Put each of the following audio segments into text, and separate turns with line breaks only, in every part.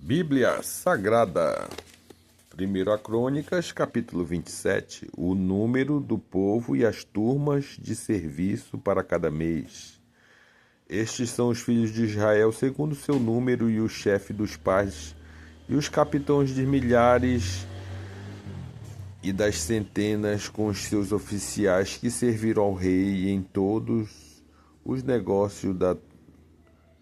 Bíblia Sagrada, 1 Crônicas, capítulo 27, o número do povo e as turmas de serviço para cada mês. Estes são os filhos de Israel segundo seu número, e o chefe dos pais, e os capitães de milhares e das centenas, com os seus oficiais que serviram ao rei em todos os negócios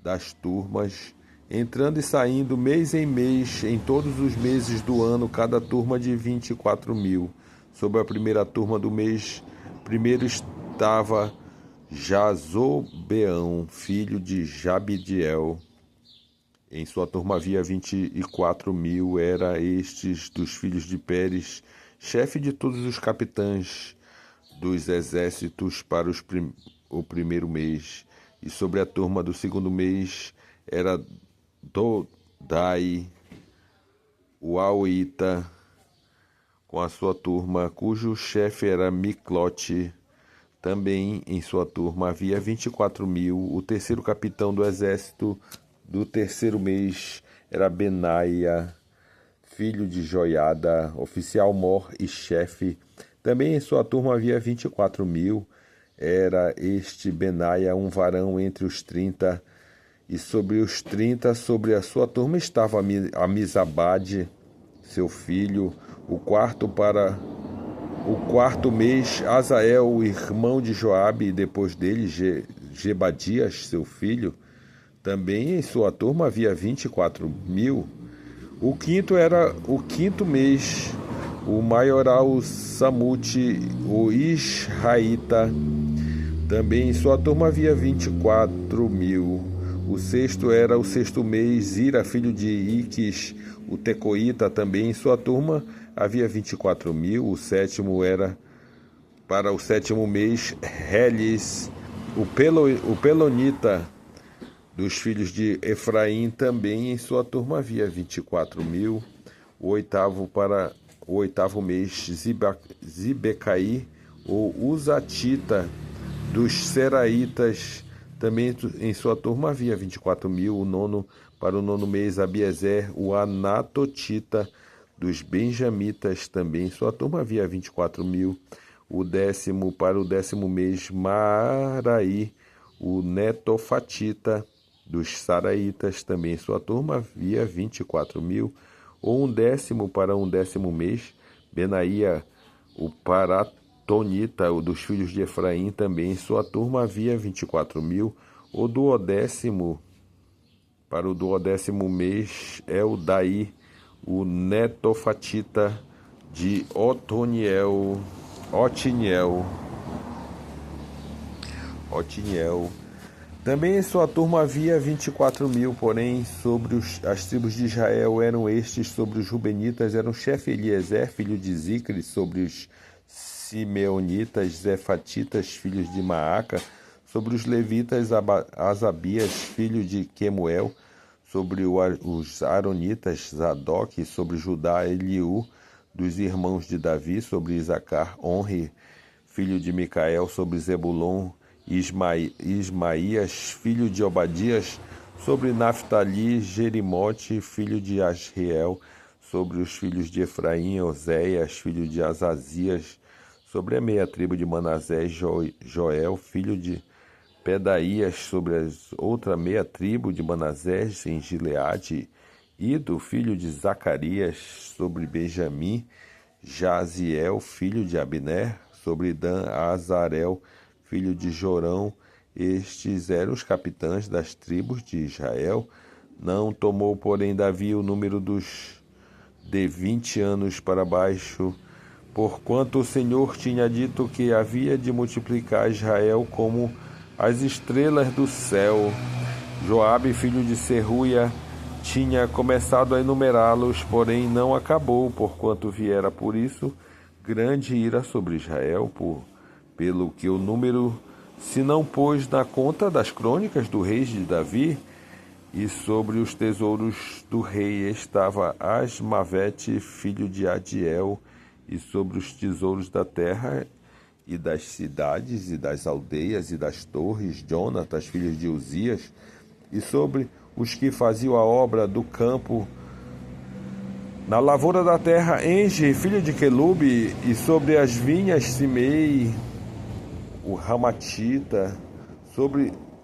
das turmas, entrando e saindo mês em mês, em todos os meses do ano, cada turma de 24.000. Sobre a primeira turma do mês primeiro estava Jazobeão, filho de Jabdiel. Em sua turma havia 24.000. Era estes dos filhos de Pérez, chefe de todos os capitães dos exércitos para o primeiro mês. E sobre a turma do segundo mês era Dodai, o Auita, com a sua turma, cujo chefe era Miclote. Também em sua turma havia 24.000. O terceiro capitão do exército do terceiro mês era Benaia, filho de Joiada, oficial mor e chefe. Também em sua turma havia 24.000. Era este Benaia um varão entre os 30. E sobre os 30, sobre a sua turma, estava Amizabade, seu filho. O quarto mês, Azael, irmão de Joabe, e depois dele Gebadias, seu filho. Também em sua turma havia 24.000. O quinto mês, o maioral Samute, o Israelita. Também em sua turma havia 24.000. O sexto era o sexto mês, Zira, filho de Iques, o Tecoíta. Também em sua turma havia 24.000. O sétimo era, para o sétimo mês, Helis, o Pelonita, dos filhos de Efraim. Também em sua turma havia 24.000. O oitavo mês, Zibecaí, ou Uzatita, dos Seraitas. Também em sua turma havia 24.000. Para o nono mês, Abiezer, o Anatotita, dos Benjamitas. Também em sua turma havia 24.000. Para o décimo mês, Maaraí, o Netofatita, dos Saraitas. Também em sua turma havia 24.000. Ou para um décimo mês, Benaia, o Paratonita, o dos filhos de Efraim. Também em sua turma havia 24.000. Para o duodécimo mês, Eldai, o Netofatita, de Otiniel. Também em sua turma havia 24.000, porém sobre as tribos de Israel eram estes: sobre os Rubenitas era o chefe Eliezer, filho de Zicre; sobre os Simeonitas, Zefatitas, filhos de Maaca; sobre os Levitas, Asabias, filho de Quemuel; sobre os Aronitas, Zadok; sobre Judá, Eliú, dos irmãos de Davi; sobre Isacar, Onri, filho de Micael; sobre Zebulon, Ismaías, filho de Obadias; sobre Naftali, Jerimote, filho de Asriel; sobre os filhos de Efraim, Oséias, filho de Azazias; sobre a meia tribo de Manassés, Joel, filho de Pedaías; sobre a outra meia tribo de Manassés, em Gileade, Ido, filho de Zacarias; sobre Benjamim, Jaziel, filho de Abner; sobre Dan, Azarel, filho de Jorão. Estes eram os capitães das tribos de Israel. Não tomou, porém, Davi o número dos de 20 anos para baixo, porquanto o Senhor tinha dito que havia de multiplicar Israel como as estrelas do céu. Joabe, filho de Seruia, tinha começado a enumerá-los, porém não acabou, porquanto viera por isso grande ira sobre Israel, pelo que o número se não pôs na conta das crônicas do rei de Davi. E sobre os tesouros do rei estava Asmavete, filho de Adiel; e sobre os tesouros da terra e das cidades e das aldeias e das torres, Jonatas, filho de Uzias; e sobre os que faziam a obra do campo, Na lavoura da terra Enge, filho de Quelube, e sobre as vinhas Simei, o Ramatita,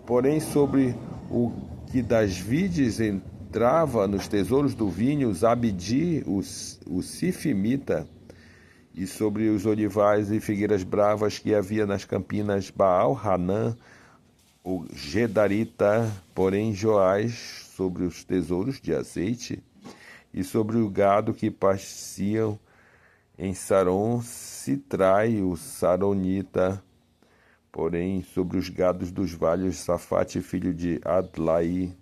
porém sobre o que das vides entrava nos tesouros do vinho, Zabdi, o Sifimita, e sobre os olivais e figueiras bravas que havia nas campinas, Baal Hanã, o Gedarita, porém Joás, sobre os tesouros de azeite, e sobre o gado que pasciam em Saron, Sitrai, o Saronita, porém sobre os gados dos vales, Safate, filho de Adlai,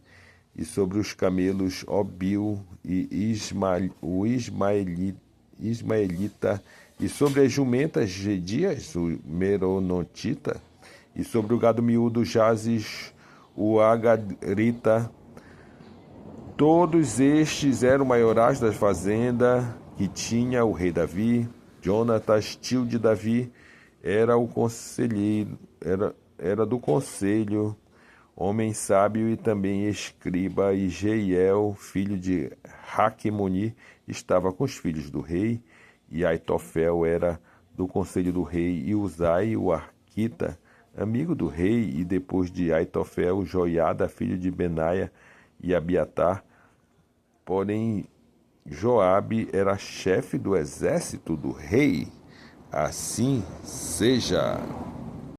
e sobre os camelos, Obil e o Ismaelita, e sobre as jumentas, Gedias, o Meronotita, e sobre o gado miúdo, Jazes, o Agarita. Todos estes eram maiorais da fazenda que tinha o rei Davi. Jonatas, tio de Davi, era o conselheiro, era do conselho, homem sábio e também escriba, e Jeiel, filho de Raquemoni, estava com os filhos do rei, e Aitofel era do conselho do rei, e Uzai, o arquita, amigo do rei, e depois de Aitofel, Joiada, filho de Benaia, e Abiatar. Porém, Joabe era chefe do exército do rei. Assim seja.